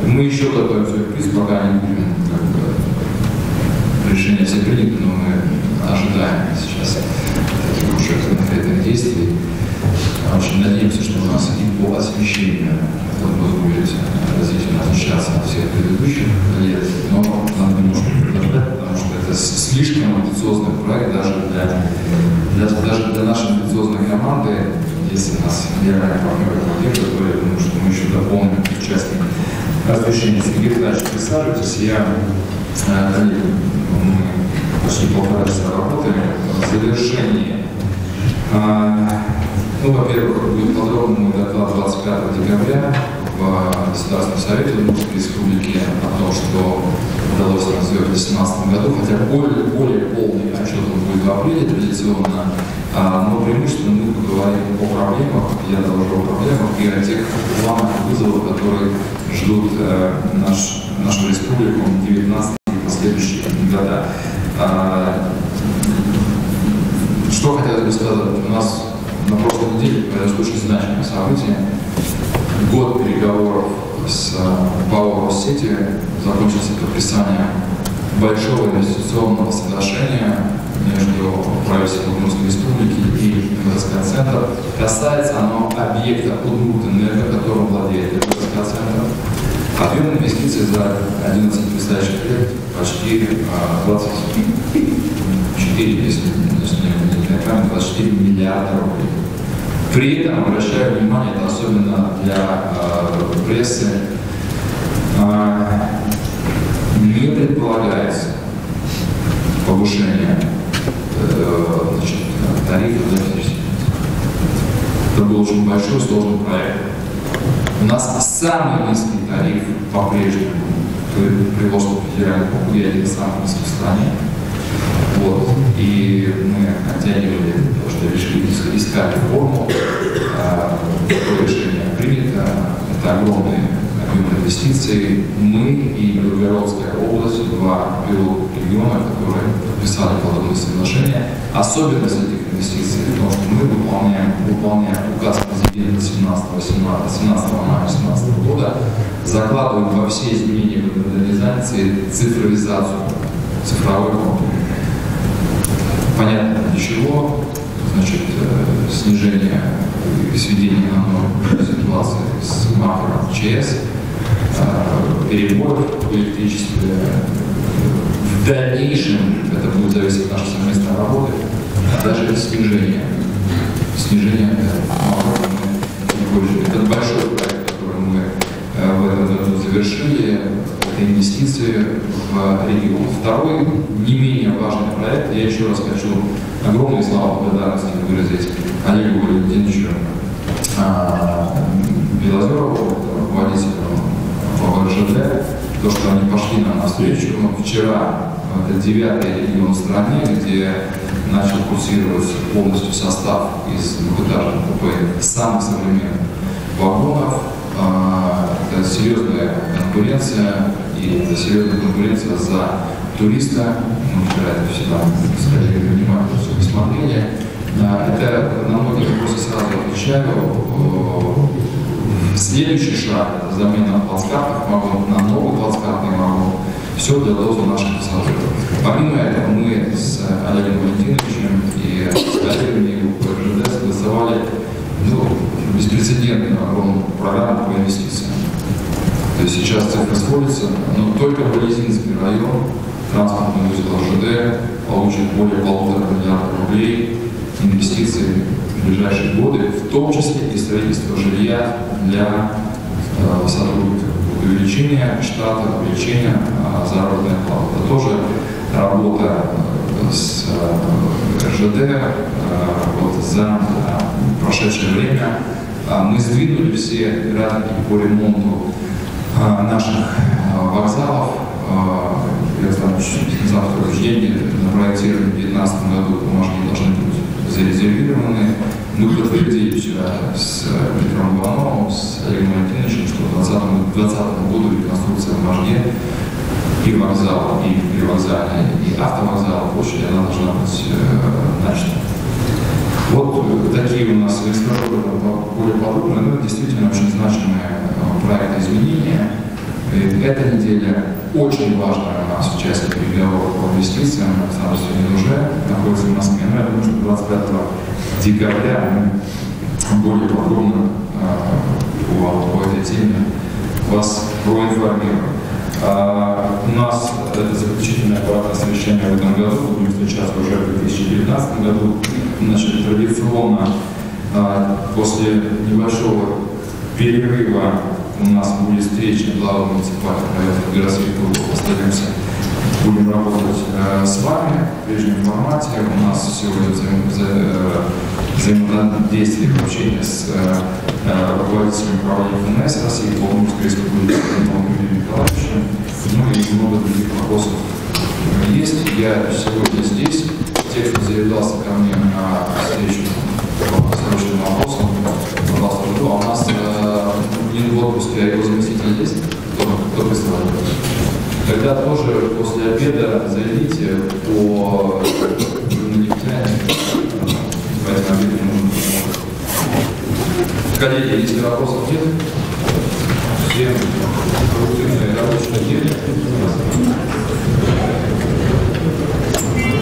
Мы еще готовим сюрприз, пока не будем решения все приняты, но мы ожидаем сейчас таких уже конкретных действий. Очень надеемся, что у нас и по освещению этот год будет разительно отличаться от всех предыдущих лет, но надо немножко подождать, потому что это слишком амбициозный проект даже для нашей амбициозной команды. Если нас генеральный партнер поддержит, то я думаю, что мы еще дополним участников разрешения. Сергей Витальевич, присаживайтесь. Коллеги, мы почти полтора часа работали. В завершении, во-первых, будет подробный доклад 25 декабря в Государственном совете Удмуртской Республики о том, что удалось нам сделать в 2018 году, хотя более полный отчет он будет в апреле традиционно, но преимущественно мы поговорим о проблемах, я доложу о проблемах и о тех планах и вызовах, которые ждут нашу республику в 2019 и последующие года. Что хотелось бы сказать? У нас на прошлой неделе произошло очень значимое событие. Год переговоров с ПАО «Россети» закончился подписанием большого инвестиционного соглашения между правительством Удмуртской Республики и МСК-центр. Касается оно объекта Удмуртэнерго, которым владеет МСК-центр. Объем инвестиций за 11 предстоящих лет почти 24 миллиарда рублей. При этом, обращаю внимание, это особенно для прессы, не предполагается повышение тарифов за электричество. Это был очень большой, сложный проект. У нас самый низкий тариф по-прежнему при Приволжском федеральном округе, один из самых низких в стране. Вот. И мы оттягивали, потому что решили искать форму. Такое решение принято. Это огромные объемы инвестиций. Мы и Белгородская область, два региона, которые подписали подобные соглашения. Особенность этих инвестиций в том, что мы выполняем указ президента 17 мая 2017 года, закладываем во все изменения в модернизации цифровизацию, цифровой комплекс. Понятно для чего, значит, снижение и сведение на ноль ситуации с макро ЧС, перебоев в электричестве. В дальнейшем это будет зависеть от нашей совместной работы, а даже снижение это большой проект, который мы в этом году завершили, это инвестиции в регион. Второй, не менее важный проект, я еще раз хочу огромные слова благодарности выразить Олегу Валентиновичу Белозерову, руководителю РЖД, то, что они пошли нам навстречу. Вчера это 9-й регион в стране, где начал курсировать полностью состав из двухэтажных купе самых современных вагонов. Это серьезная конкуренция, и это серьезная конкуренция за туриста. Мы вчера это всегда с коллегами внимательно все посмотрели. Это на многие вопросы сразу отвечаю. Следующий шаг – это замена плацкартных вагонов на новый плацкартный вагон. Все для дозы наших пассажиров. Помимо этого, мы с Олегом Валентиновичем и с коллегами в РЖД согласовали беспрецедентную огромную программу по инвестициям. То есть сейчас цифры сходятся, но только Болезинский район, транспортный узел РЖД, получит более 1,5 миллиарда рублей инвестиций в ближайшие годы, в том числе и строительство жилья для сотрудников. Увеличение штата, увеличение заработной платы. Это тоже работа с РЖД. Вот за прошедшее время мы сдвинули все графики по ремонту наших вокзалов. Я знаю, завтра уже деньги на проектирование в 2019 году бумажки должны быть зарезервированы. Мы подтвердили вчера с Петром Ивановым, с Олегом Валентиновичем, что к 2020 году реконструкция в Можге и вокзала, и привокзальная, и автовокзала площади, она должна быть начата. Вот такие у нас экспертные более подробные, но действительно очень значимые проекты изменения. Эта неделя очень важная у нас участие переговоров по инвестициям. Александр сегодня уже находится в Москве. Но я думаю, что 25 декабря мы более подробно по этой теме вас проинформируем. У нас это заключительное аппаратное совещание в этом году, будем встречаться уже в 2019 году. Значит, традиционно после небольшого перерыва у нас будет встреча главы муниципальных проектов городских. Остаемся, будем работать с вами в прежнем формате. У нас сегодня взаимодействие и общение с руководителем управления ФНС России, Полноморской республики Юрием Николаевичем. Ну и много других вопросов есть. Я сегодня здесь. Те, кто завязался ко мне на встречу по срочным вопросам, пожалуйста, жду. А у нас не в отпуске, а его заместитель есть? Кто представляет? Тогда тоже после обеда зайдите по коллеги, если вопросов нет, всем продуктивной рабочей недели.